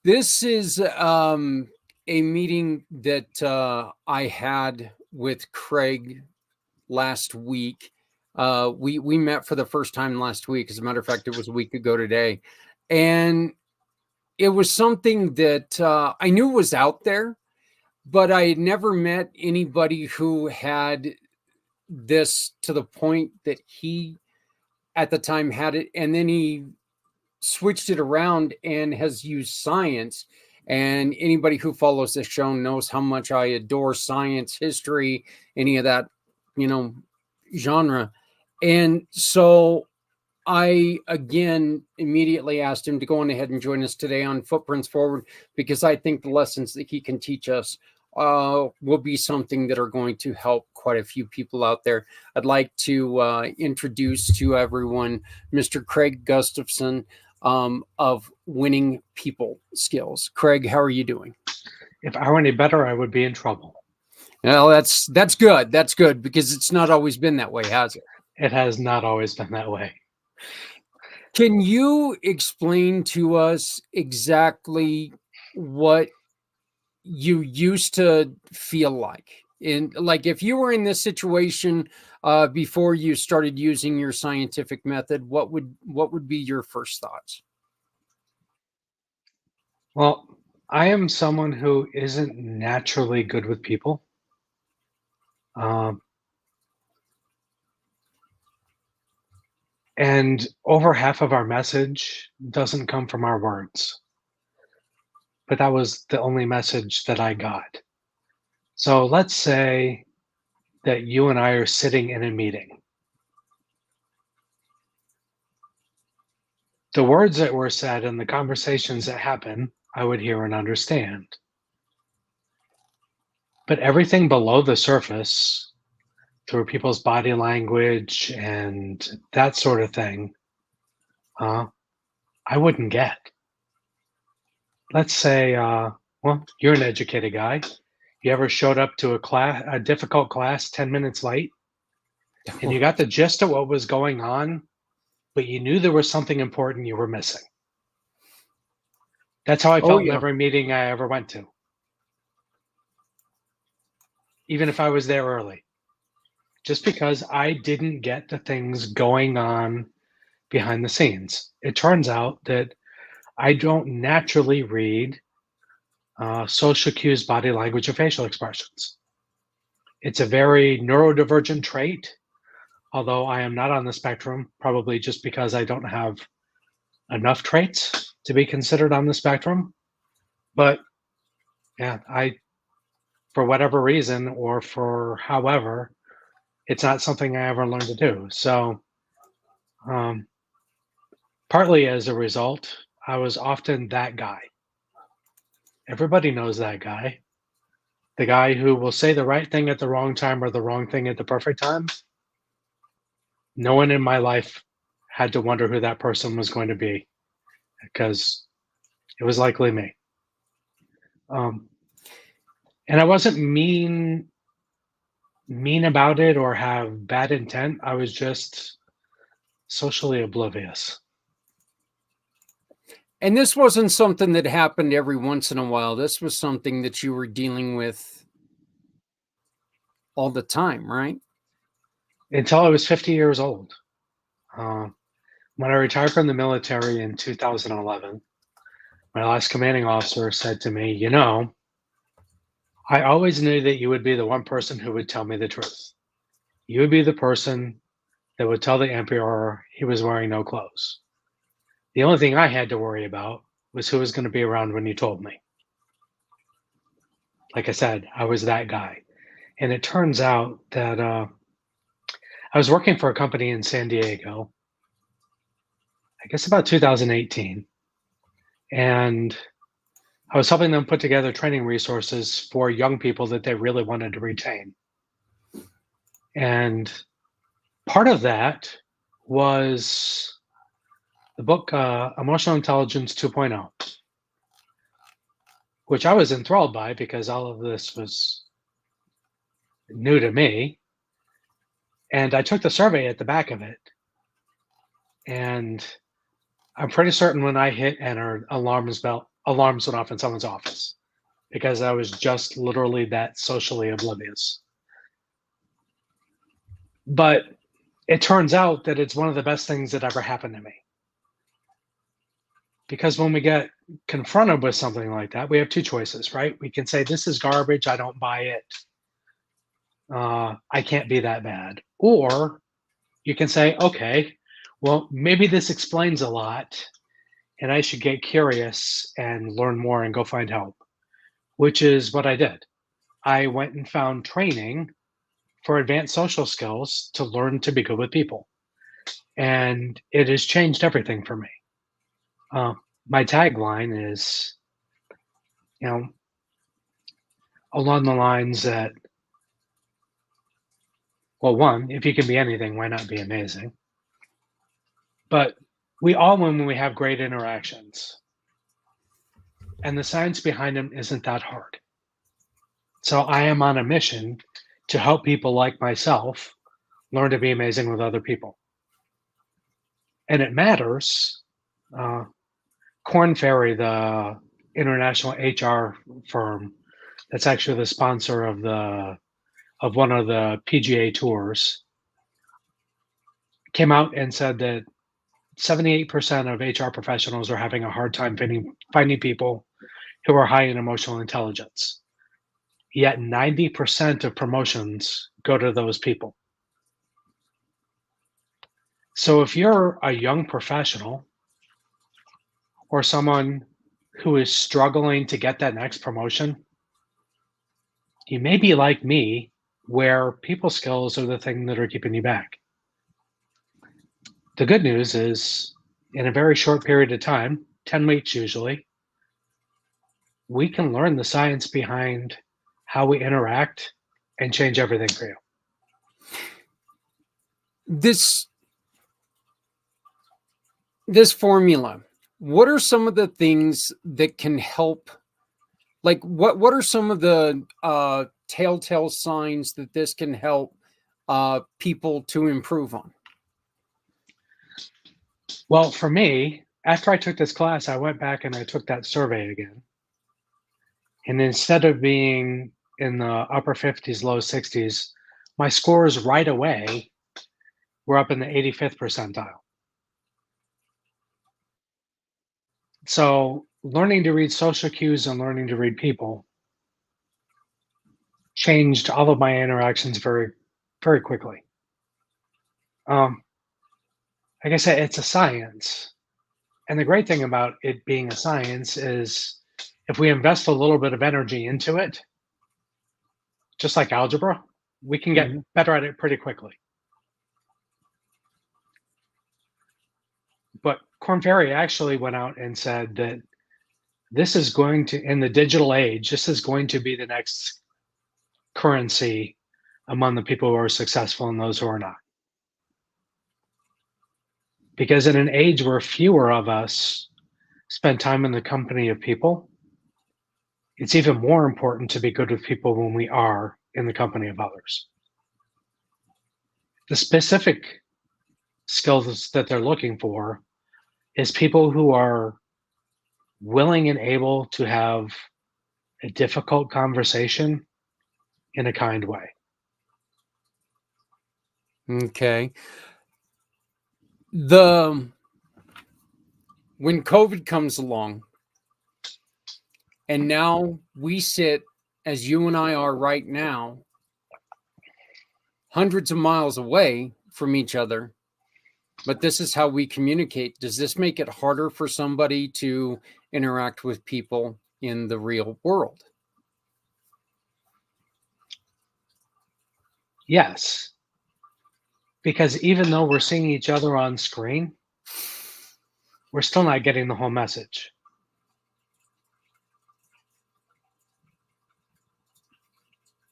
This is a meeting that I had with Craig last week. We met for the first time last week. As a matter of fact, it was a week ago today, and it was something that I knew was out there, but I had never met anybody who had this to the point that he at the time had it, and then he switched it around and has used science. And anybody who follows this show knows how much I adore science, history, any of that, you know, genre. And so I again immediately asked him to go on ahead and join us today on Footprints Forward, because I think the lessons that he can teach us will be something that are going to help quite a few people out there. I'd like to introduce to everyone Mr. Craig Gustafson of Winning People Skills. Craig, how are you doing? If I were any better, I would be in trouble. Well, that's good. That's good, because it's not always been that way, has it? It has not always been that way. Can you explain to us exactly what you used to feel like? In like if you were in this situation before you started using your scientific method, what would be your first thoughts? Well, I am someone who isn't naturally good with people. Um, and over half of our message doesn't come from our words. But that was the only message that I got. So let's say that you and I are sitting in a meeting. The words that were said and the conversations that happen, I would hear and understand. But everything below the surface, through people's body language and that sort of thing, I wouldn't get. Let's say, well, you're an educated guy. You ever showed up to a difficult class 10 minutes late, and you got the gist of what was going on, but you knew there was something important you were missing? That's how I Oh felt in yeah. every meeting I ever went to, even if I was there early, just because I didn't get the things going on behind the scenes. It turns out that I don't naturally read social cues, body language, or facial expressions. It's a very neurodivergent trait, although I am not on the spectrum, probably just because I don't have enough traits to be considered on the spectrum. But yeah, for whatever reason or for however, it's not something I ever learned to do. So, um, partly as a result, I was often that guy. Everybody knows that guy. The guy who will say the right thing at the wrong time or the wrong thing at the perfect time. No one in my life had to wonder who that person was going to be, because it was likely me. Um, and I wasn't mean about it or have bad intent. I was just socially oblivious. And this wasn't something that happened every once in a while. This was something that you were dealing with all the time, right? Until I was 50 years old. Uh, when I retired from the military in 2011, my last commanding officer said to me, "You know, I always knew that you would be the one person who would tell me the truth. You would be the person that would tell the emperor he was wearing no clothes. The only thing I had to worry about was who was going to be around when you told me." Like I said, I was that guy. And it turns out that I was working for a company in San Diego, I guess about 2018. And I was helping them put together training resources for young people that they really wanted to retain. And part of that was the book Emotional Intelligence 2.0, which I was enthralled by because all of this was new to me. And I took the survey at the back of it. And I'm pretty certain when I hit enter, alarms went off in someone's office because I was just literally that socially oblivious. But it turns out that it's one of the best things that ever happened to me. Because when we get confronted with something like that, we have two choices, right? We can say, this is garbage, I don't buy it. I can't be that bad. Or you can say, okay, well, maybe this explains a lot and I should get curious and learn more and go find help, which is what I did. I went and found training for advanced social skills to learn to be good with people. And it has changed everything for me. Uh, my tagline is, you know, along the lines that, well, one, if you can be anything, why not be amazing? But we all win when we have great interactions. And the science behind them isn't that hard. So I am on a mission to help people like myself learn to be amazing with other people. And it matters. Korn Ferry, the international HR firm that's actually the sponsor of one of the PGA tours, came out and said that 78% of HR professionals are having a hard time finding people who are high in emotional intelligence. Yet 90% of promotions go to those people. So if you're a young professional or someone who is struggling to get that next promotion, you may be like me, where people skills are the thing that are keeping you back. The good news is, in a very short period of time, 10 weeks usually, we can learn the science behind how we interact and change everything for you. This formula, what are some of the things that can help? Like what are some of the telltale signs that this can help people to improve on? Well, for me, after I took this class, I went back and I took that survey again. And instead of being in the upper 50s, low 60s, my scores right away were up in the 85th percentile. So learning to read social cues and learning to read people changed all of my interactions very, very quickly. Like I said, it's a science. And the great thing about it being a science is if we invest a little bit of energy into it, just like algebra, we can get better at it pretty quickly. But Korn Ferry actually went out and said that this is going to, in the digital age, this is going to be the next currency among the people who are successful and those who are not. Because in an age where fewer of us spend time in the company of people, it's even more important to be good with people when we are in the company of others. The specific skills that they're looking for is people who are willing and able to have a difficult conversation in a kind way. Okay. When COVID comes along, and now we sit, as you and I are right now, hundreds of miles away from each other, but this is how we communicate. Does this make it harder for somebody to interact with people in the real world? Yes, because even though we're seeing each other on screen, we're still not getting the whole message.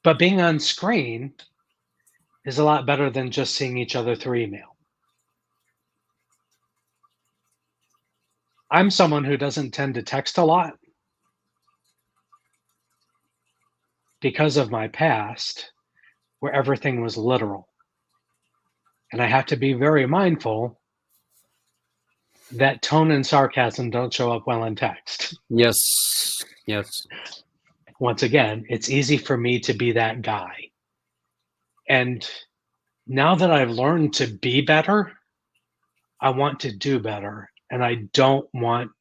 But being on screen is a lot better than just seeing each other through email. I'm someone who doesn't tend to text a lot because of my past, where everything was literal. And I have to be very mindful that tone and sarcasm don't show up well in text. Yes. Yes. Once again, it's easy for me to be that guy. And now that I've learned to be better, I want to do better. And I don't want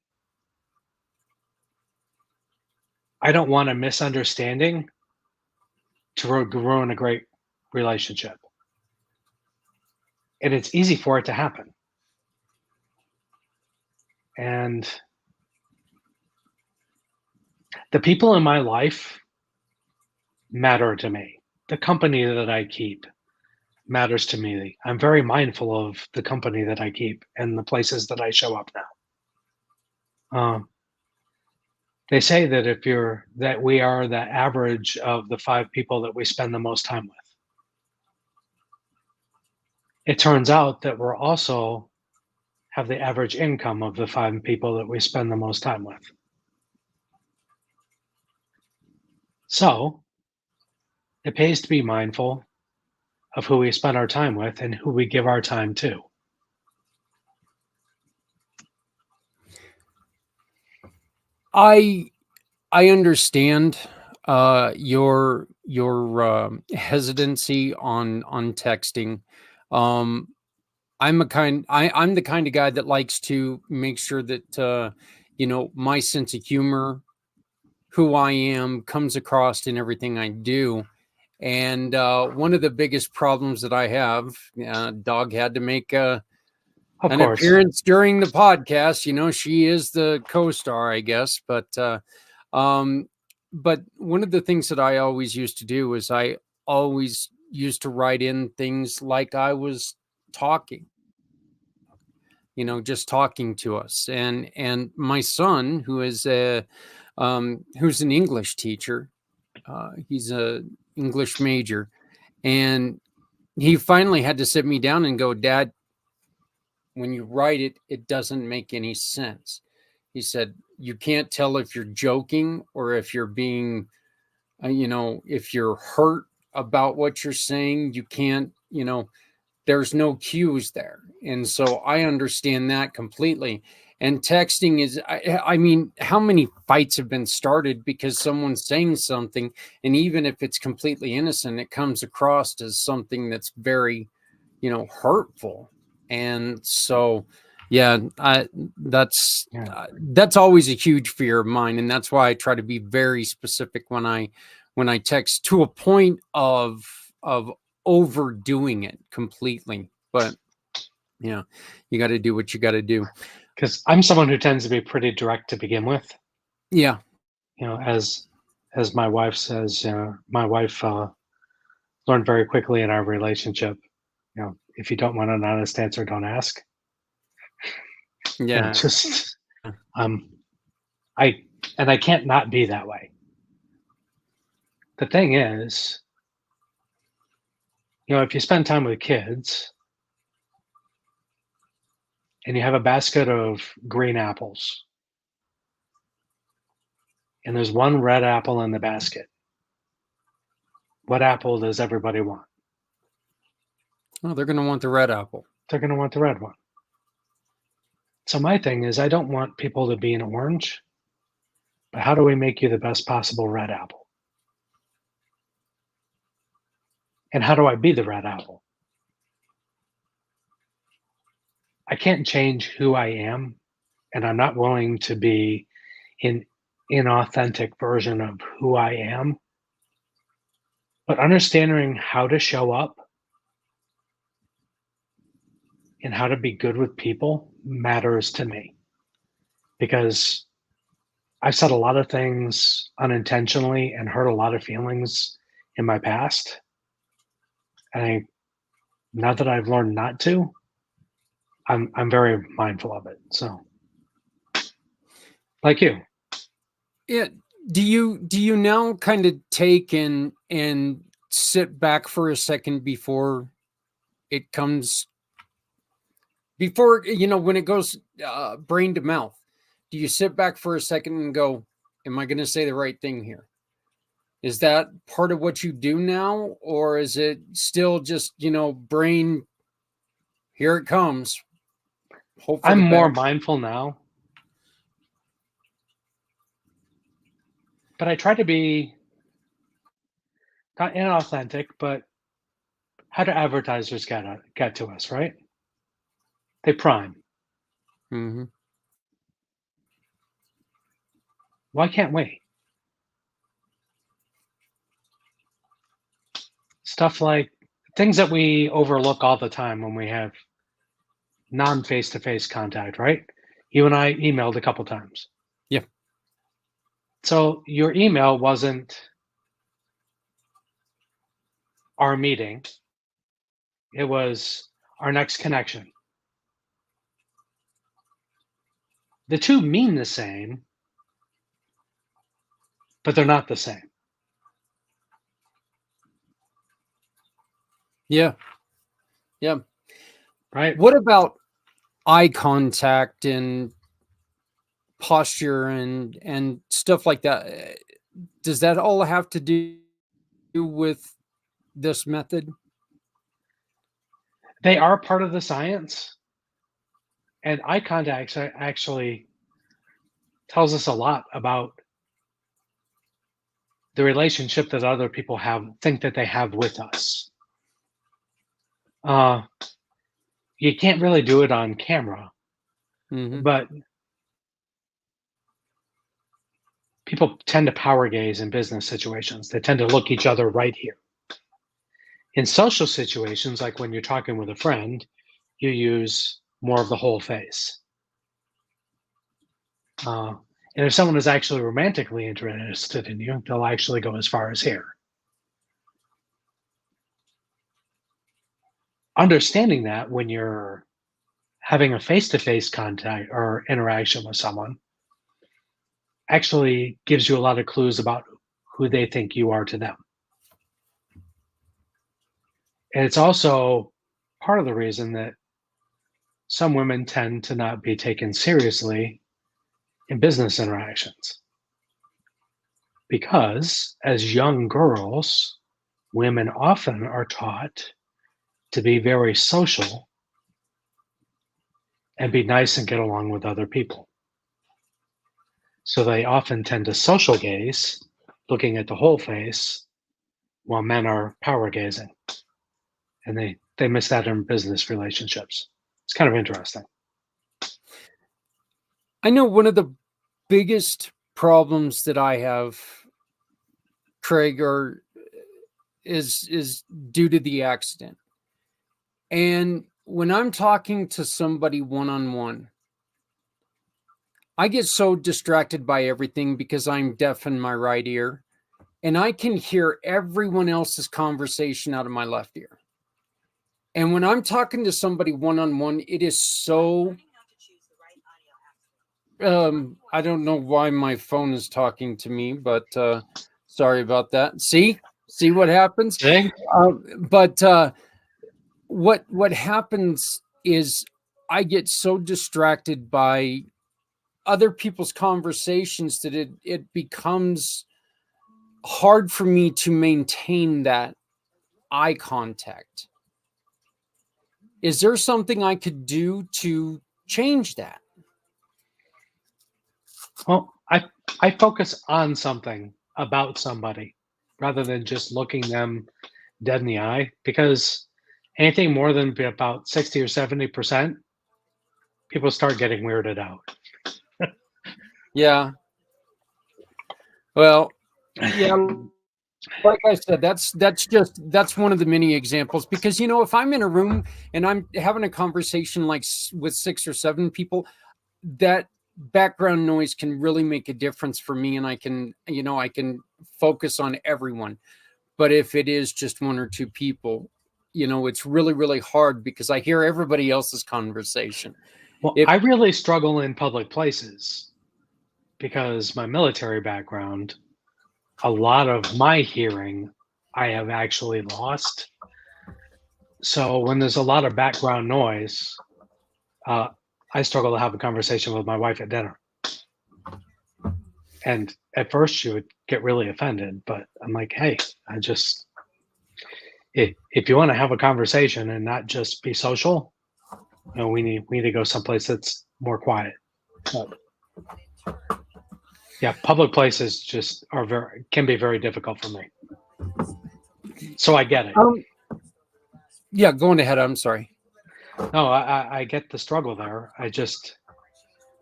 a misunderstanding to ruin a great relationship. And it's easy for it to happen. And the people in my life matter to me. The company that I keep matters to me. I'm very mindful of the company that I keep and the places that I show up now. They say that that we are the average of the 5 people that we spend the most time with. It turns out that we're also have the average income of the 5 people that we spend the most time with. So it pays to be mindful of who we spend our time with and who we give our time to. I understand your hesitancy on texting. Um, I'm the kind of guy that likes to make sure that my sense of humor, who I am, comes across in everything I do. And one of the biggest problems that I have, Dog had to make Of an course. appearance during the podcast. She is the co-star, I guess. Um, but one of the things that I always used to do is I always used to write in things like I was talking, just talking to us. And my son, who's an English teacher, he's a English major, and he finally had to sit me down and go, Dad, when you write it, it doesn't make any sense. He said, you can't tell if you're joking or if you're being, if you're hurt about what you're saying. You can't, there's no cues there. And so I understand that completely. And texting is, I mean, how many fights have been started because someone's saying something, and even if it's completely innocent, it comes across as something that's very, hurtful. And so, yeah, that's always a huge fear of mine, and that's why I try to be very specific when I text, to a point of overdoing it completely. But you got to do what you got to do. Because I'm someone who tends to be pretty direct to begin with. Yeah. As my wife says, my wife learned very quickly in our relationship, if you don't want an honest answer, don't ask. Yeah. And just I can't not be that way. The thing is, if you spend time with kids and you have a basket of green apples and there's one red apple in the basket, what apple does everybody want? Oh, they're going to want the red apple. They're going to want the red one. So my thing is, I don't want people to be an orange, but how do we make you the best possible red apple? And how do I be the red apple? I can't change who I am, and I'm not willing to be an inauthentic version of who I am. But understanding how to show up and how to be good with people matters to me, because I've said a lot of things unintentionally and hurt a lot of feelings in my past. And now that I've learned not to, I'm very mindful of it. So, like you. Yeah. Do you now kind of take and sit back for a second before it comes, before when it goes brain to mouth? Do you sit back for a second and go, am I going to say the right thing here? Is that part of what you do now, or is it still just brain, here it comes? hope for I'm the more best. mindful now, but I try to be not inauthentic, but how do advertisers get to us, right? They prime. Hmm. Why can't we? Stuff like things that we overlook all the time when we have non face to face contact, right? You and I emailed a couple times. Yeah. So your email wasn't our meeting, it was our next connection. The two mean the same, but they're not the same, Yeah. Yeah. right? What about eye contact and posture and stuff like that? Does that all have to do with this method? They are part of the science, and eye contact actually tells us a lot about the relationship that other people think that they have with us. Uh, you can't really do it on camera, Hmm. but people tend to power gaze in business situations. They tend to look each other right here. In social situations, like when you're talking with a friend, you use more of the whole face. Uh, and if someone is actually romantically interested in you, they'll actually go as far as here. Understanding that when you're having a face to face contact or interaction with someone actually gives you a lot of clues about who they think you are to them. And it's also part of the reason that some women tend to not be taken seriously in business interactions because as young girls, women often are taught to be very social and be nice and get along with other people. So they often tend to social gaze, looking at the whole face, while men are power gazing. And they miss that in business relationships. It's kind of interesting. I know one of the biggest problems that I have, Craig, are is due to the accident. And when I'm talking to somebody one on one, I get so distracted by everything because I'm deaf in my right ear and I can hear everyone else's conversation out of my left ear. And when I'm talking to somebody one on one, it is so I don't know why my phone is talking to me, but sorry about that. See what happens. See? But what happens is I get so distracted by other people's conversations that it becomes hard for me to maintain that eye contact. Is there something I could do to change that? Well, I focus on something about somebody rather than just looking them dead in the eye because anything more than about 60 or 70%, people start getting weirded out. Yeah. Well, yeah, like I said, that's one of the many examples because if I'm in a room and I'm having a conversation like with 6 or 7 people, that background noise can really make a difference for me, and I can focus on everyone. But if it is just 1 or 2 people, it's really really hard because I hear everybody else's conversation. Well, If I really struggle in public places because my military background, a lot of my hearing I have actually lost. So when there's a lot of background noise, uh, I struggle to have a conversation with my wife at dinner. And at first, she would get really offended, but I'm like, hey, if you want to have a conversation and not just be social, No, we need to go someplace that's more quiet. But yeah, public places just can be very difficult for me. So I get it. Um, yeah, going ahead. I'm sorry. No, I get the struggle there.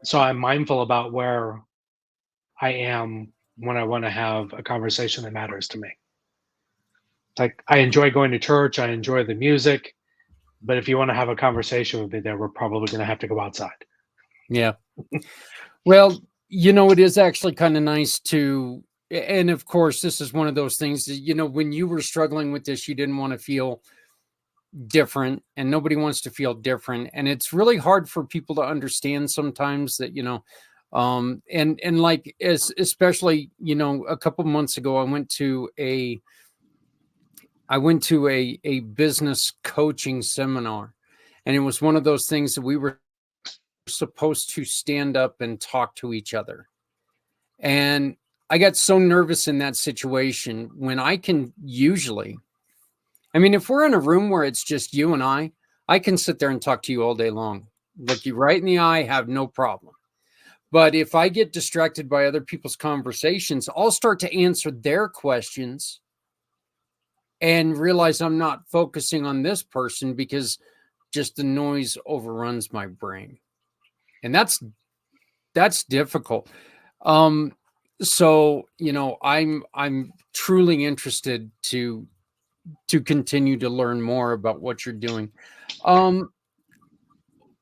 So I'm mindful about where I am when I want to have a conversation that matters to me. Like I enjoy going to church, I enjoy the music, but if you want to have a conversation with me there, we're probably going to have to go outside. Yeah. Well, it is actually kind of nice to, and of course, this is one of those things that, when you were struggling with this, you didn't want to feel different, and nobody wants to feel different. And it's really hard for people to understand sometimes that, and like, especially, a couple months ago, I went to a business coaching seminar, and it was one of those things that we were supposed to stand up and talk to each other. And I got so nervous in that situation when I can usually, if we're in a room where it's just you and I can sit there and talk to you all day long, look you right in the eye, have no problem. But if I get distracted by other people's conversations, I'll start to answer their questions and realize I'm not focusing on this person because just the noise overruns my brain. And that's difficult. Um, so I'm truly interested to continue to learn more about what you're doing. Um,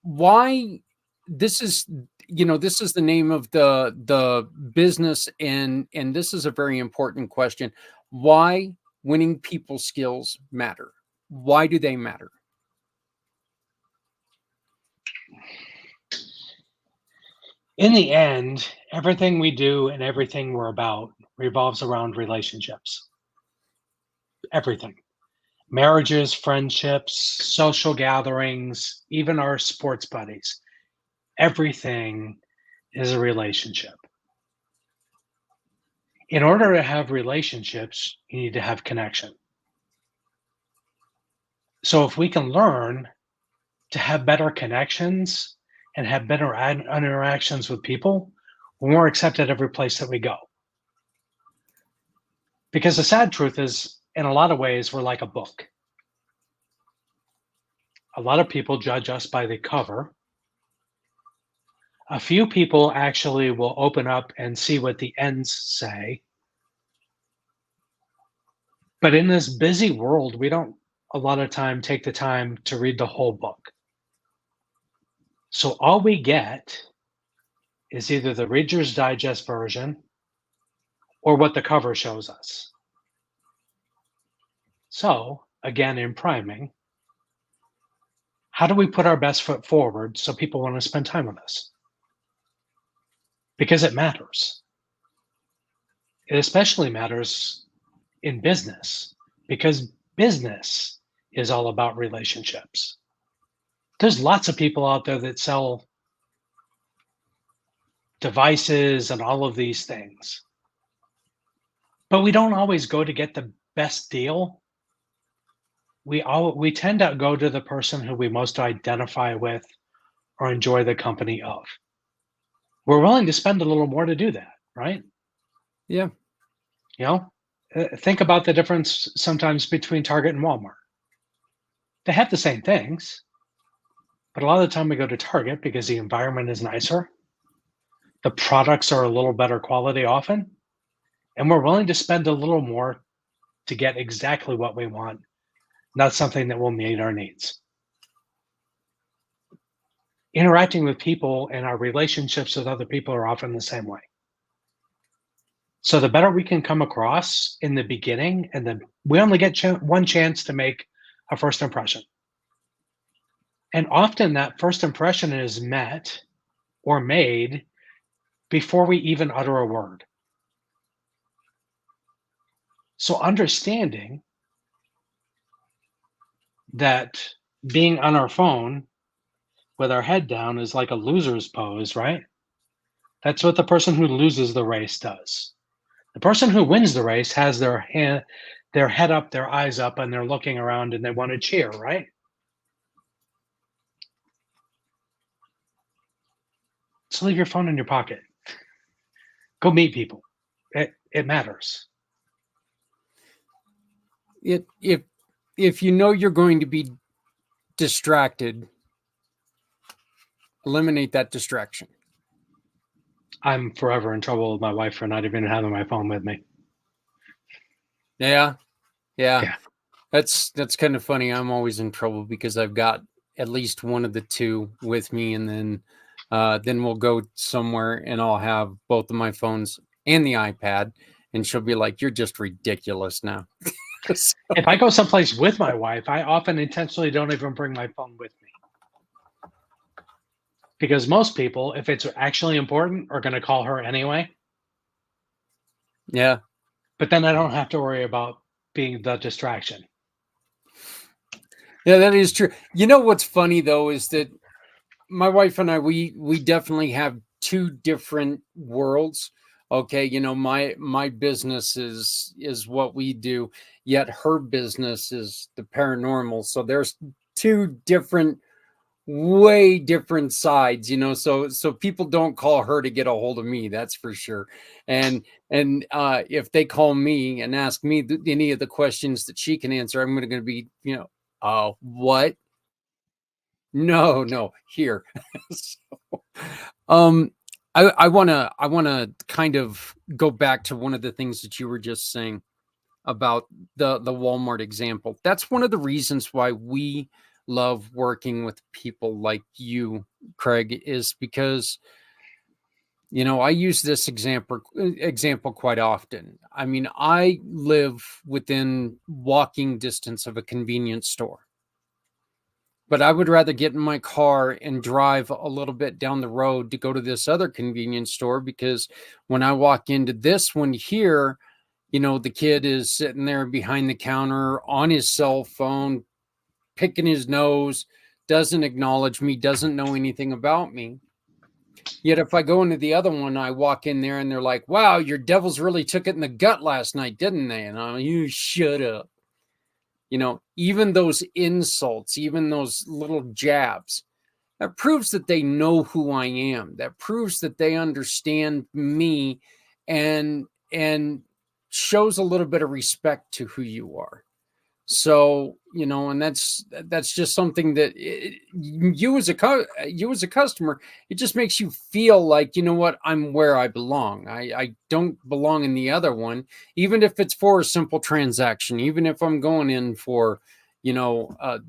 why this is the name of the business, and this is a very important question. Why winning people skills matter? Why do they matter? In the end, everything we do and everything we're about revolves around relationships. Everything. Marriages, friendships, social gatherings, even our sports buddies. Everything is a relationship. In order to have relationships, you need to have connection. So if we can learn to have better connections and have better interactions with people, we're more accepted every place that we go. Because the sad truth is, in a lot of ways, we're like a book. A lot of people judge us by the cover. A few people actually will open up and see what the ends say. But in this busy world, we don't a lot of time take the time to read the whole book. So all we get is either the Reader's Digest version or what the cover shows us. So, again, in priming, how do we put our best foot forward so people want to spend time with us? Because it matters. It especially matters in business because business is all about relationships. There's lots of people out there that sell devices and all of these things, but we don't always go to get the best deal. We tend to go to the person who we most identify with or enjoy the company of. We're willing to spend a little more to do that, right? Yeah. You know, think about the difference sometimes between Target and Walmart. They have the same things, but a lot of the time we go to Target because the environment is nicer, the products are a little better quality often, and we're willing to spend a little more to get exactly what we want, not something that will meet our needs. Interacting with people and our relationships with other people are often the same way. So the better we can come across in the beginning, and then we only get one chance to make a first impression. And often that first impression is met or made before we even utter a word. So understanding that being on our phone with our head down is like a loser's pose, right? That's what the person who loses the race does. The person who wins the race has their head up, their eyes up, and they're looking around and they want to cheer, right? So leave your phone in your pocket. Go meet people. It matters. If you know you're going to be distracted, eliminate that distraction. I'm forever in trouble with my wife for not even having my phone with me. Yeah. Yeah. That's kind of funny. I'm always in trouble because I've got at least one of the two with me, and then we'll go somewhere and I'll have both of my phones and the iPad, and she'll be like, "You're just ridiculous now." So, If I go someplace with my wife, I often intentionally don't even bring my phone with me. Because most people, if it's actually important, are going to call her anyway. yeah, But then I don't have to worry about being the distraction. yeah, that is true. You know what's funny though is that my wife and I we definitely have two different worlds. Okay, my business is what we do, yet her business is the paranormal. So there's two different, way different sides, so people don't call her to get a hold of me, that's for sure. And if they call me and ask me any of the questions that she can answer, I'm going to be, what? No, here. So, um, I wanna kind of go back to one of the things that you were just saying about the Walmart example. That's one of the reasons why we love working with people like you, Craig, is because I use this example quite often. I mean, I live within walking distance of a convenience store, but I would rather get in my car and drive a little bit down the road to go to this other convenience store, because when I walk into this one here, the kid is sitting there behind the counter on his cell phone, picking his nose, doesn't acknowledge me, doesn't know anything about me. Yet if I go into the other one, I walk in there and they're like, "Wow, your devils really took it in the gut last night, didn't they?" And I'm, "You shut up." Even those insults, even those little jabs, that proves that they know who I am. That proves that they understand me, and shows a little bit of respect to who you are. So, and that's just something that you as a customer, it just makes you feel like, what, I'm where I belong. I don't belong in the other one, even if it's for a simple transaction, even if I'm going in for, you know, uh,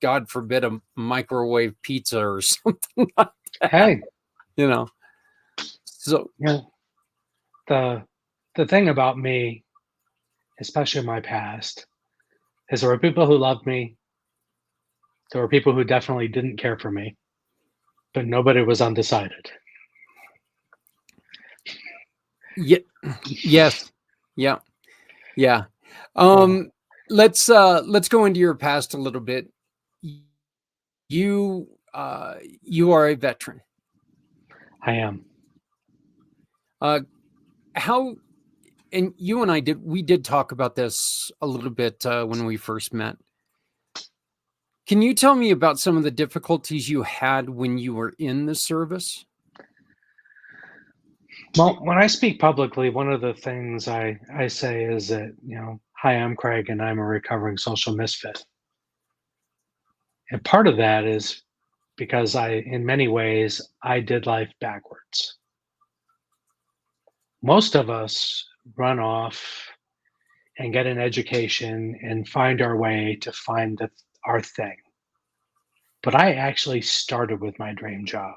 God forbid, a microwave pizza or something like that, Hey, you know. So the the thing about me, especially in my past, is there were people who loved me. There were people who definitely didn't care for me, but nobody was undecided. yeah, yes, yeah, yeah. Well, Um, let's go into your past a little bit. You are a veteran. I am. Uh, how and you and we did talk about this a little bit when we first met. Can you tell me about some of the difficulties you had when you were in the service? Well, when I speak publicly, one of the things I say is that, hi, I'm Craig and I'm a recovering social misfit. And part of that is because in many ways, I did life backwards. Most of us run off and get an education and find our way to find our thing. But I actually started with my dream job.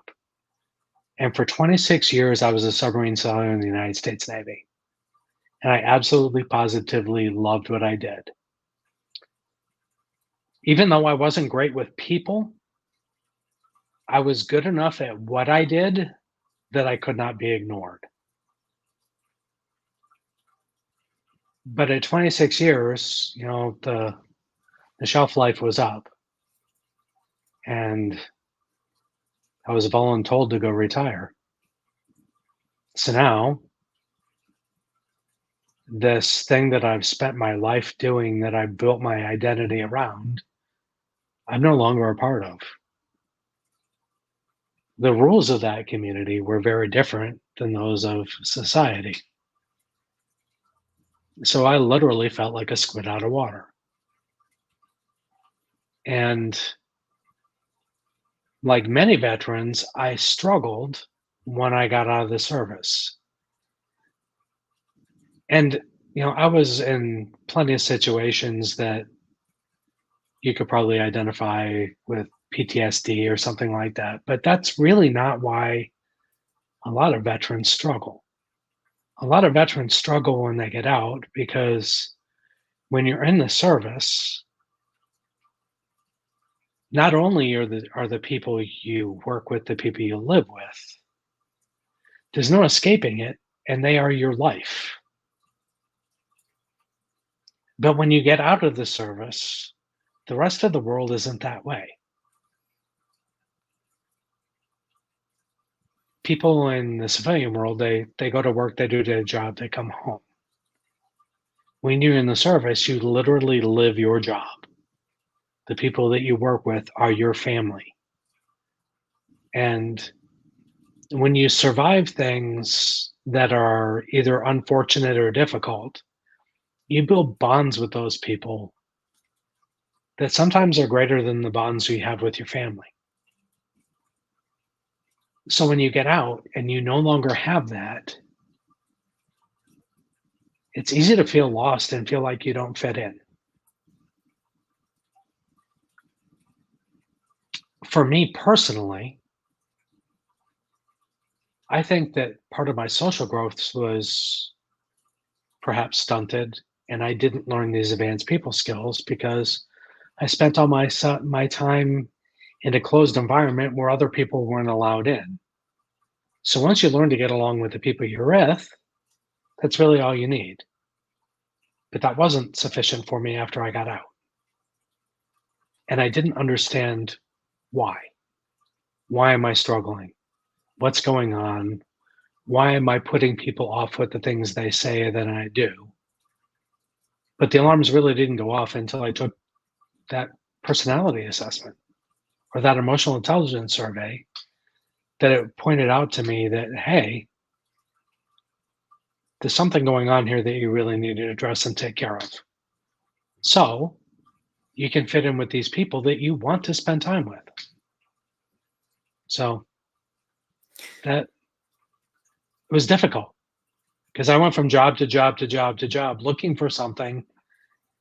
And for 26 years, I was a submarine sailor in the United States Navy. And I absolutely positively loved what I did. Even though I wasn't great with people, I was good enough at what I did that I could not be ignored. But at 26 years, the shelf life was up and I was voluntold to go retire. So now, this thing that I've spent my life doing, that I've built my identity around, I'm no longer a part of. the rules of that community were very different than those of society. So I literally felt like a squid out of water. And like many veterans, I struggled when I got out of the service. And, I was in plenty of situations that you could probably identify with PTSD or something like that. But that's really not why a lot of veterans struggle. A lot of veterans struggle when they get out because when you're in the service, not only are the people you work with the people you live with, there's no escaping it, and they are your life. But when you get out of the service, the rest of the world isn't that way. People in the civilian world, they go to work, they do their job, they come home. When you're in the service, you literally live your job. The people that you work with are your family. And when you survive things that are either unfortunate or difficult, you build bonds with those people that sometimes are greater than the bonds you have with your family. So when you get out and you no longer have that, it's easy to feel lost and feel like you don't fit in. For me personally, I think that part of my social growth was perhaps stunted, and I didn't learn these advanced people skills because I spent all my time in a closed environment where other people weren't allowed in. So once you learn to get along with the people you're with, that's really all you need. But that wasn't sufficient for me after I got out. And I didn't understand why. Why am I struggling? What's going on? Why am I putting people off with the things they say that I do? But the alarms really didn't go off until I took that personality assessment or that emotional intelligence survey, that it pointed out to me that, hey, there's something going on here that you really need to address and take care of. So you can fit in with these people that you want to spend time with. So that was difficult because I went from job to job to job to job looking for something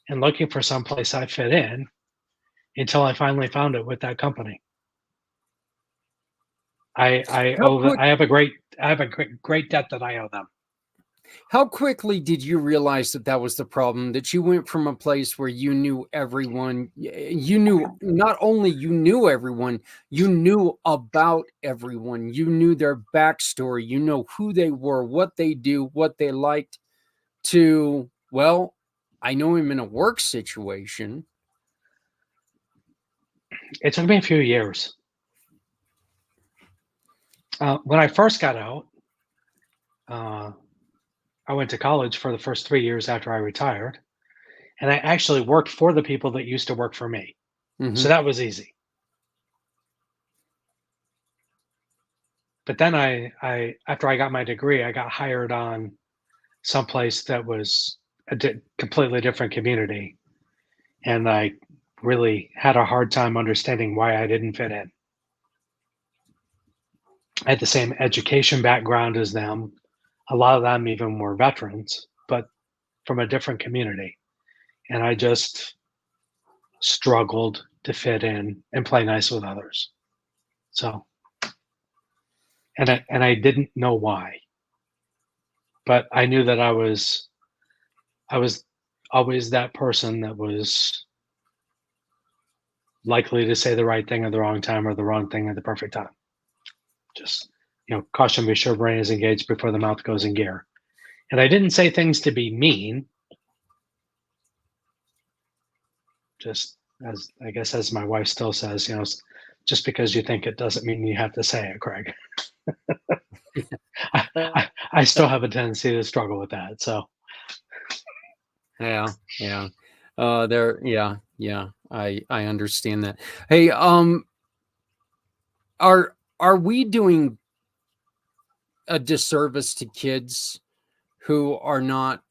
and looking for some place I fit in until I finally found it with that company. How quick I have a great debt that I owe them. how quickly did you realize that that was the problem, that you went from a place where you knew everyone, you knew, not only you knew everyone, you knew about everyone, you knew their backstory, you know who they were, what they do, what they liked, to, well, I know him in a work situation. It took me a few years. When I first got out, uh, I went to college for the first 3 years after I retired, and I actually worked for the people that used to work for me. So Mhm. that was easy. But then I after I got my degree, I got hired on someplace that was a completely different community, and I really had a hard time understanding why I didn't fit in. I had the same education background as them. A lot of them even were veterans, but from a different community. And I just struggled to fit in and play nice with others. So, and I didn't know why, but I knew that I was always that person that was likely to say the right thing at the wrong time or the wrong thing at the perfect time. Just, caution, be sure brain is engaged before the mouth goes in gear. And I didn't say things to be mean, just as I guess, as my wife still says, just because you think it doesn't mean you have to say it, Craig. I still have a tendency to struggle with that. So Yeah, yeah. There, yeah. I understand that. Hey, are are we doing a disservice to kids who are not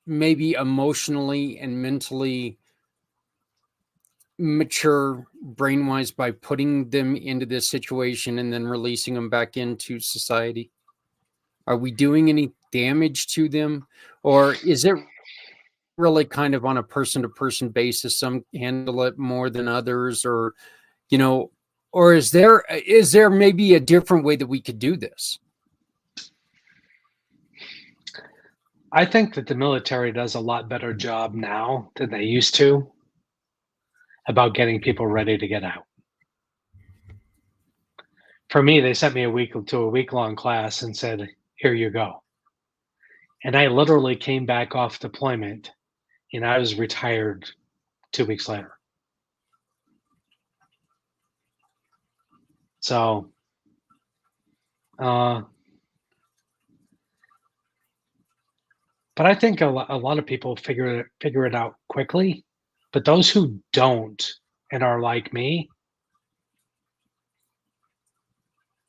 maybe emotionally and mentally mature brain-wise by putting them into this situation and then releasing them back into society? Are we doing any damage to them, or is it really kind of on a person-to-person basis? Some handle it more than others, or or is there maybe a different way that we could do this? I think that the military does a lot better job now than they used to about getting people ready to get out. For me, they sent me a week-long class and said, "Here you go." And I literally came back off deployment and I was retired 2 weeks later. So, uh, but I think a lot of people figure it out quickly. But those who don't and are like me,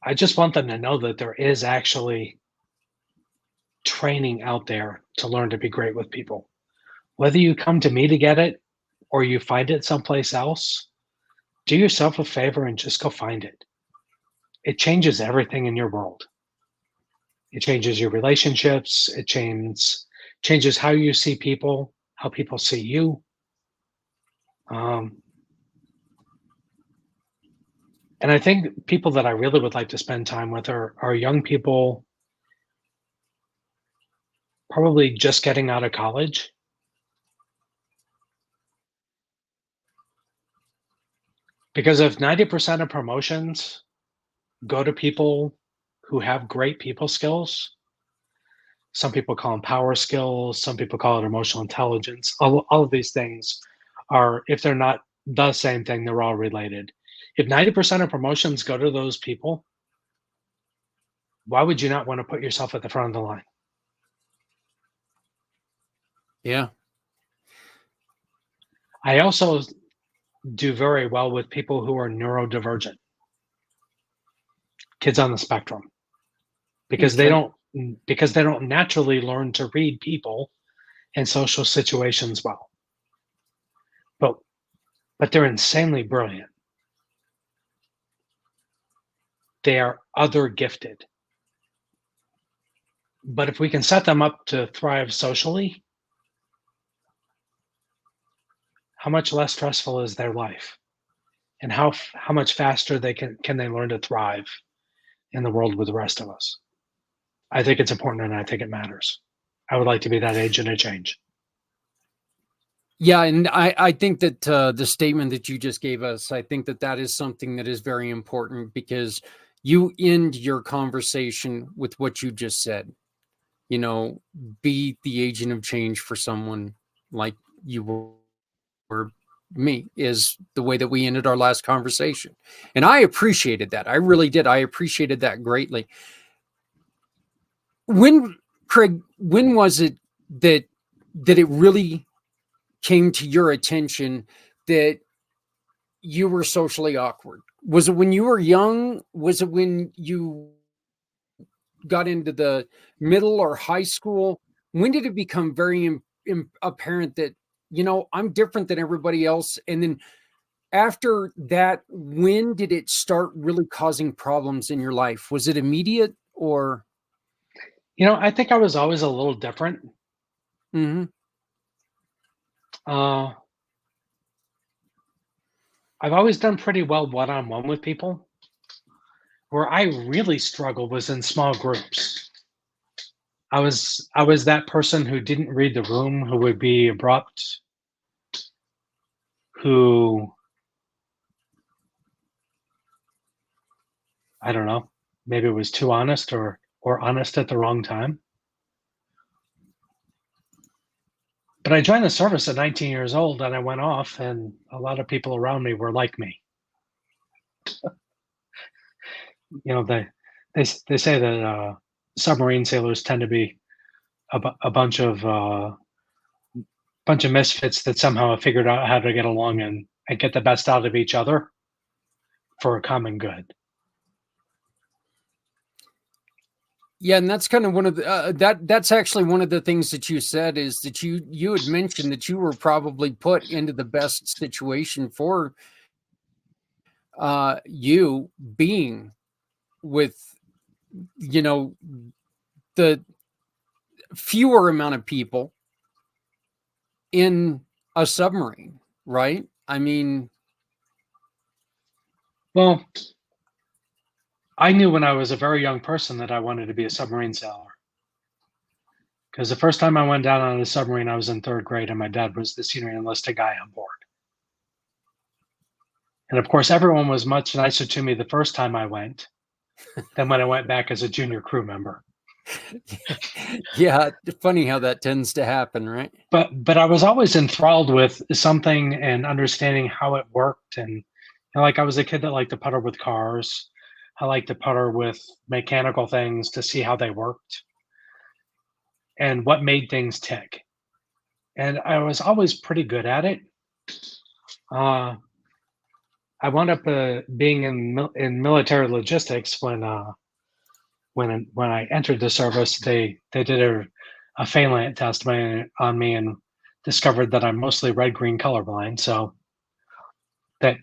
I just want them to know that there is actually training out there to learn to be great with people. Whether you come to me to get it or you find it someplace else, do yourself a favor and just go find it. It changes everything in your world. It changes your relationships. It changes how you see people, how people see you. Um, and I think people that I really would like to spend time with are young people, probably just getting out of college. Because if 90% of promotions go to people who have great people skills, some people call them power skills, some people call it emotional intelligence. All of these things are, if they're not the same thing, they're all related. If 90% of promotions go to those people, why would you not want to put yourself at the front of the line? Yeah. I also do very well with people who are neurodivergent, kids on the spectrum, because they Okay. don't naturally learn to read people and social situations well. But they're insanely brilliant. They are other gifted. But if we can set them up to thrive socially, how much less stressful is their life? And how much faster they can they learn to thrive in the world with the rest of us? I think it's important and I think it matters. I would like to be that agent of change. Yeah, and I think that the statement that you just gave us, I think that that is something that is very important because you end your conversation with what you just said. You know, be the agent of change for someone like you were me, is the way that we ended our last conversation. And I appreciated that. I really did. I appreciated that greatly. When, Craig, when was it that it really came to your attention that you were socially awkward? Was it when you were young? Was it when you got into the middle or high school? When did it become very apparent that, I'm different than everybody else? And then after that, when did it start really causing problems in your life? Was it immediate or? I think I was always a little different. Mhm. Uh, I've always done pretty well one-on-one with people. Where I really struggled was in small groups. I was that person who didn't read the room, who would be abrupt, who, I don't know, maybe was too honest or honest at the wrong time. But I joined the service at 19 years old and I went off and a lot of people around me were like me. You know, they say that submarine sailors tend to be a bunch of misfits that somehow have figured out how to get along and get the best out of each other. for a common good. Yeah, and that's kind of one of the that's actually one of the things that you said, is that you had mentioned that you were probably put into the best situation for you being with, you know, the fewer amount of people in a submarine, right? I mean, Well, I knew when I was a very young person that I wanted to be a submarine sailor. Because the first time I went down on a submarine, I was in third grade, and my dad was the senior enlisted guy on board. And of course, everyone was much nicer to me the first time I went than when I went back as a junior crew member. yeah, funny how that tends to happen, right? But I was always enthralled with something and understanding how it worked. And like, I was a kid that liked to putter with cars. I liked to putter with mechanical things to see how they worked and what made things tick. And I was always pretty good at it. Uh, I wound up being in military logistics when I entered the service. They did a phalant test on me and discovered that I'm mostly red green colorblind. So that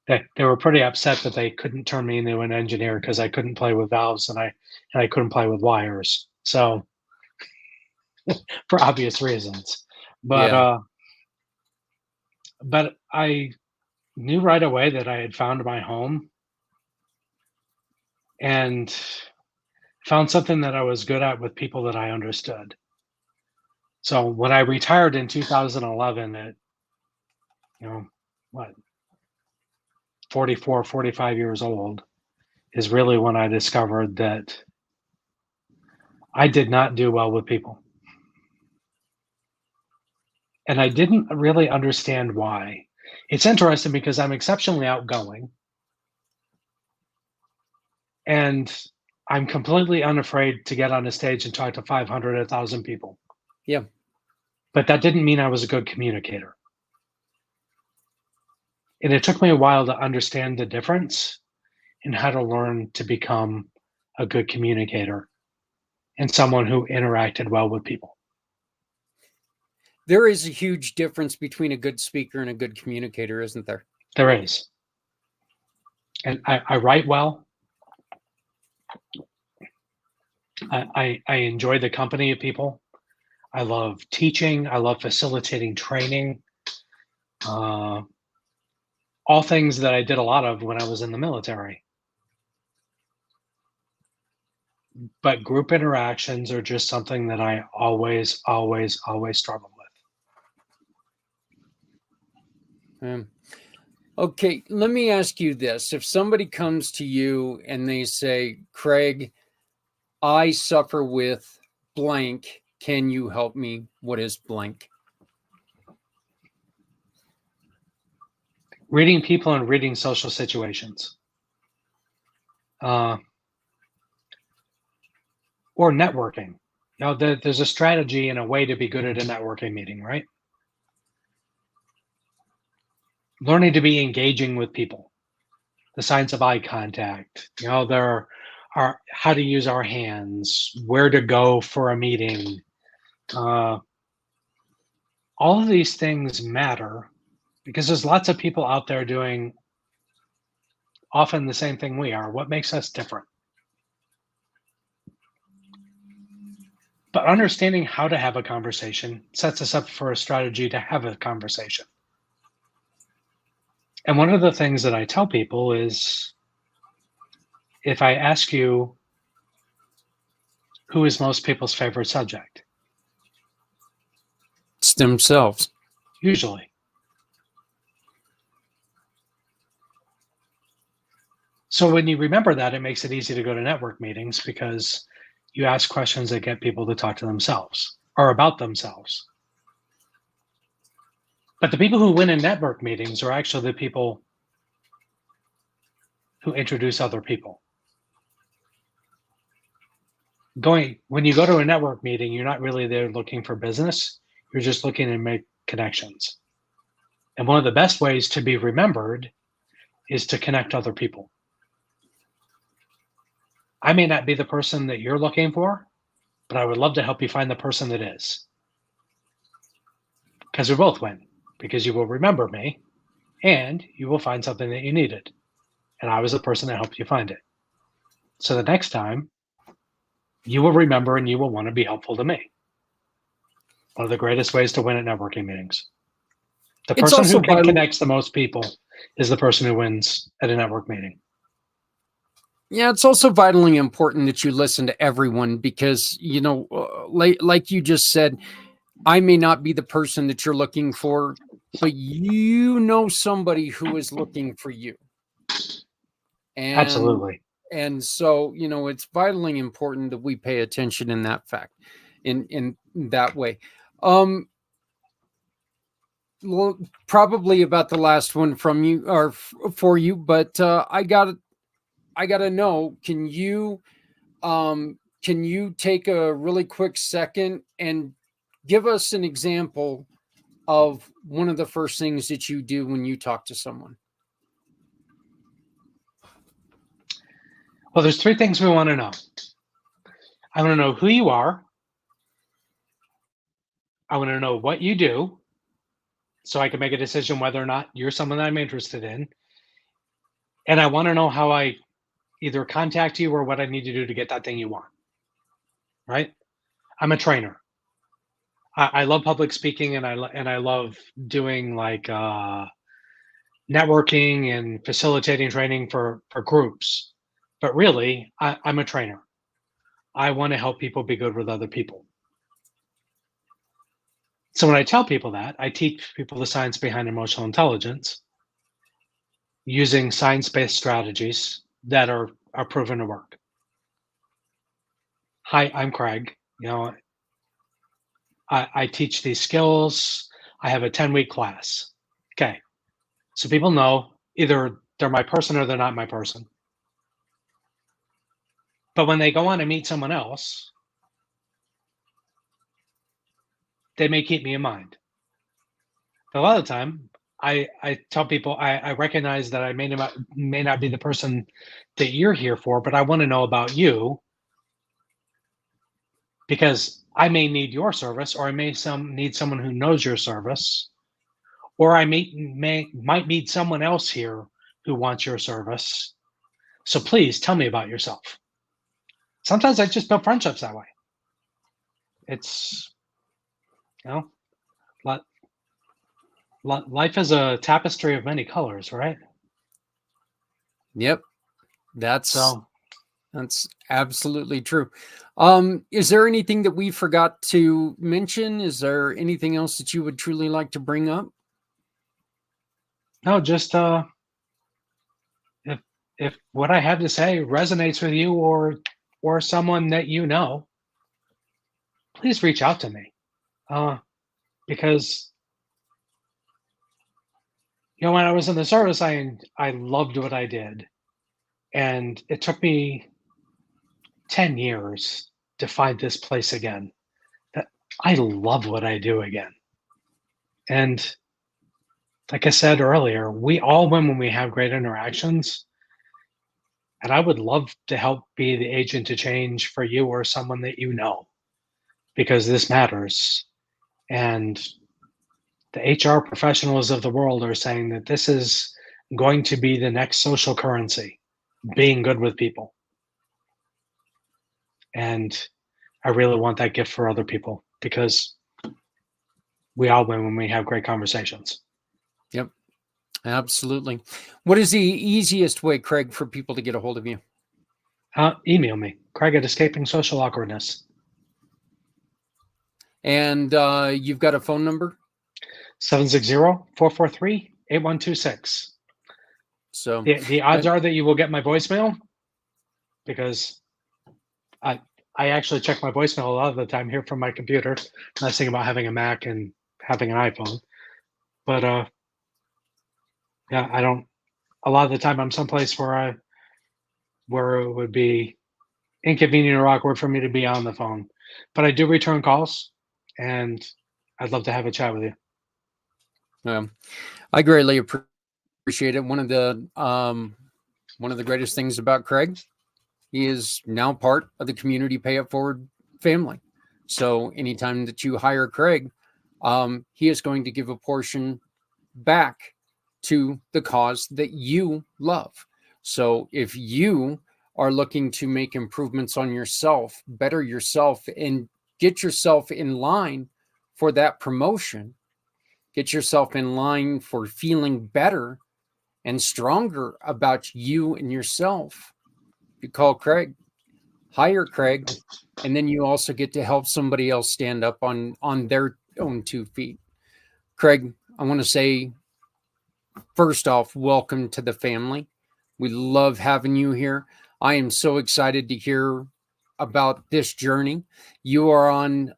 they were pretty upset that they couldn't turn me into an engineer because I couldn't play with valves and I couldn't play with wires. So for obvious reasons, but Yeah. but I knew right away that I had found my home and found something that I was good at with people that I understood. So when I retired in 2011 at, what, 44, 45 years old, is really when I discovered that I did not do well with people. And I didn't really understand why. It's interesting because I'm exceptionally outgoing and I'm completely unafraid to get on a stage and talk to 500, 1,000 people. Yeah. But that didn't mean I was a good communicator. And it took me a while to understand the difference and how to learn to become a good communicator and someone who interacted well with people. There is a huge difference between a good speaker and a good communicator, isn't there? There is. And I write well. I enjoy the company of people. I love teaching. I love facilitating training. All things that I did a lot of when I was in the military. But group interactions are just something that I always, always, always struggle with. Okay, let me ask you this. If somebody comes to you and they say, Craig, I suffer with blank, can you help me? What is blank? Reading people and reading social situations. Or networking. There's a strategy and a way to be good at a networking meeting, right? Learning to be engaging with people, the signs of eye contact, there are how to use our hands, where to go for a meeting. All of these things matter because there's lots of people out there doing often the same thing we are. What makes us different? But understanding how to have a conversation sets us up for a strategy to have a conversation. And one of the things that I tell people is, if I ask you, who is most people's favorite subject? It's themselves. Usually. So when you remember that, it makes it easy to go to network meetings because you ask questions that get people to talk to themselves or about themselves. But the people who win in network meetings are actually the people who introduce other people. When you go to a network meeting, you're not really there looking for business. You're just looking to make connections. And one of the best ways to be remembered is to connect other people. I may not be the person that you're looking for, but I would love to help you find the person that is. Because we both win. Because you will remember me and you will find something that you needed. And I was the person that helped you find it. So the next time, you will remember and you will want to be helpful to me. One of the greatest ways to win at networking meetings. The It's person who also vital. connects the most people is the person who wins at a network meeting. Yeah, it's also vitally important that you listen to everyone because, like you just said, I may not be the person that you're looking for, but you know somebody who is looking for you. And Absolutely. so, it's vitally important that we pay attention in that fact, in that way. Well, probably about the last one from you or for you, but I gotta know, can you take a really quick second and give us an example of one of the first things that you do when you talk to someone? Well, there's three things we want to know. I want to know who you are. I want to know what you do so I can make a decision whether or not you're someone that I'm interested in. And I want to know how I either contact you or what I need to do to get that thing you want. Right? I'm a trainer. I love public speaking and I love doing like networking and facilitating training for groups. But really, I'm a trainer. I want to help people be good with other people. So when I tell people that, I teach people the science behind emotional intelligence using science-based strategies that are proven to work. Hi, I'm Craig. I teach these skills. I have a 10-week class. Okay. So people know either they're my person or they're not my person. But when they go on and meet someone else, they may keep me in mind. But a lot of the time, I tell people I recognize that I may not be the person that you're here for, but I want to know about you because I may need your service, or I may need someone who knows your service, or I might meet someone else here who wants your service. So please tell me about yourself. Sometimes I just build friendships that way. It's you know, life is a tapestry of many colors, right? Yep, that's So absolutely true. Is there anything that we forgot to mention? Is there anything else that you would truly like to bring up? no, just if what I have to say resonates with you or someone that you know, please reach out to me. Because when I was in the service, I loved what I did, and it took me 10 years to find this place again. That I love what I do again, and like I said earlier, we all win when we have great interactions. And I would love to help be the agent to change for you or someone that you know, because this matters. And the HR professionals of the world are saying that this is going to be the next social currency, being good with people. And I really want that gift for other people because we all win when we have great conversations. Yep, absolutely. What is the easiest way, Craig, for people to get a hold of you? Email me, Craig at Escaping Social Awkwardness. And you've got a phone number? 760-443-8126. So The odds are that you will get my voicemail because I actually check my voicemail a lot of the time here from my computer. Nice thing about having a Mac and having an iPhone. But yeah, I don't. A lot of the time, I'm someplace where it would be inconvenient or awkward for me to be on the phone. But I do return calls, and I'd love to have a chat with you. I greatly appreciate it. One of the greatest things about Craig, he is now part of the Community Pay It Forward family. So anytime that you hire Craig, he is going to give a portion back to the cause that you love. So if you are looking to make improvements on yourself, better yourself, and get yourself in line for that promotion, get yourself in line for feeling better and stronger about you and yourself, you call Craig, hire Craig, and then you also get to help somebody else stand up on their own 2 feet. Craig, I want to say, first off, welcome to the family. We love having you here. I am so excited to hear about this journey. You are on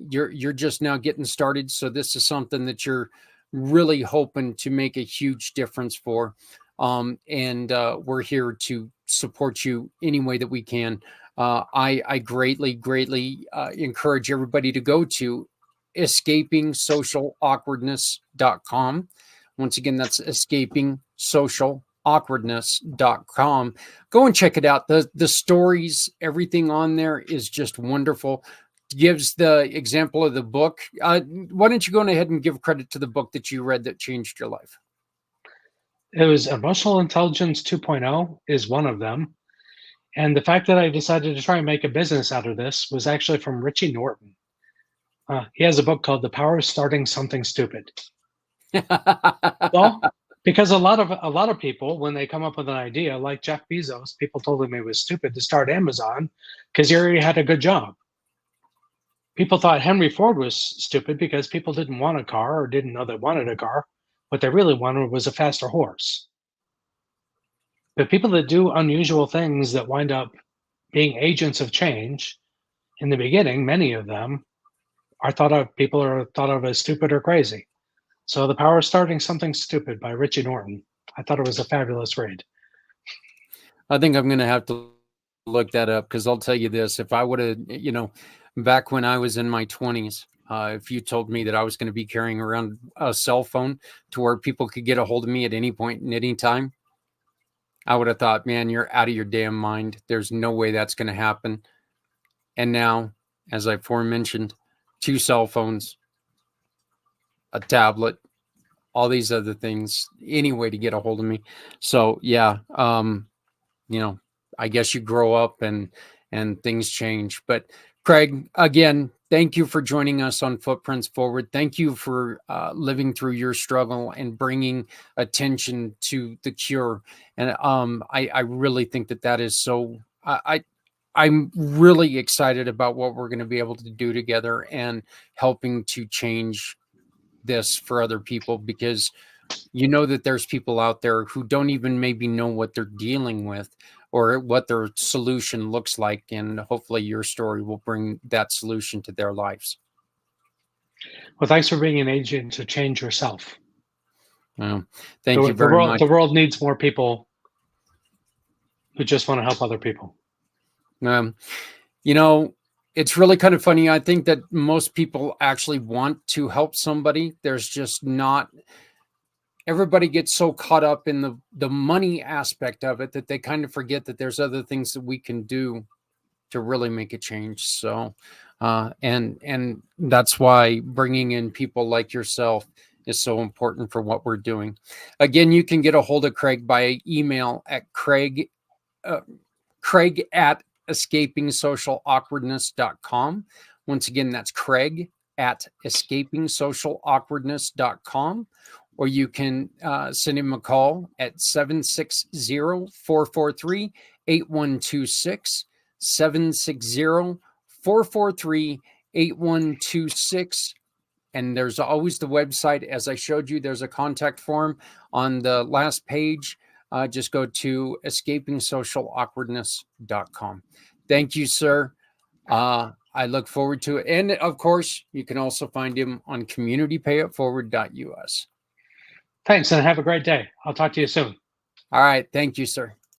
you're just now getting started, so this is something that you're really hoping to make a huge difference for. And we're here to support you any way that we can. I greatly encourage everybody to go to escapingsocialawkwardness.com. Once again, that's escapingsocialawkwardness.com. Go and check it out. The stories, everything on there is just wonderful. Gives the example of the book. Why don't you go ahead and give credit to the book that you read that changed your life? It was Emotional Intelligence 2.0 is one of them. And the fact that I decided to try and make a business out of this was actually from Richie Norton. He has a book called The Power of Starting Something Stupid. Well, because a lot of people, when they come up with an idea, like Jeff Bezos, people told him it was stupid to start Amazon because he already had a good job. People thought Henry Ford was stupid because people didn't want a car or didn't know they wanted a car. What they really wanted was a faster horse. But people that do unusual things that wind up being agents of change, in the beginning, many of them people are thought of as stupid or crazy. So The Power of Starting Something Stupid by Richie Norton. I thought it was a fabulous read. I think I'm going to have to look that up, because I'll tell you this: if I would have, back when I was in my 20s, if you told me that I was going to be carrying around a cell phone to where people could get a hold of me at any point and any time, I would have thought, man, you're out of your damn mind. There's no way that's going to happen. And now, as I aforementioned, 2 cell phones, a tablet, all these other things, any way to get a hold of me. So yeah, I guess you grow up and things change. But Craig, again, thank you for joining us on Footprints Forward. Thank you for living through your struggle and bringing attention to the cure. And I really think that is so. I'm really excited about what we're going to be able to do together and helping to change this for other people, because that there's people out there who don't even maybe know what they're dealing with or what their solution looks like, and hopefully your story will bring that solution to their lives. Well, thanks for being an agent to change yourself. Well, thank you very much. The world needs more people who just want to help other people. It's really kind of funny. I think that most people actually want to help somebody. There's just not. Everybody gets so caught up in the money aspect of it that they kind of forget that there's other things that we can do to really make a change. So, and that's why bringing in people like yourself is so important for what we're doing. Again, you can get a hold of Craig by email at Craig at escapingsocialawkwardness.com. Once again, that's Craig at escapingsocialawkwardness.com. Or you can send him a call at 760-443-8126, 760-443-8126. And there's always the website. As I showed you, there's a contact form on the last page. Just go to escapingsocialawkwardness.com. Thank you, sir. I look forward to it. And of course, you can also find him on communitypayitforward.us. Thanks, and have a great day. I'll talk to you soon. All right. Thank you, sir.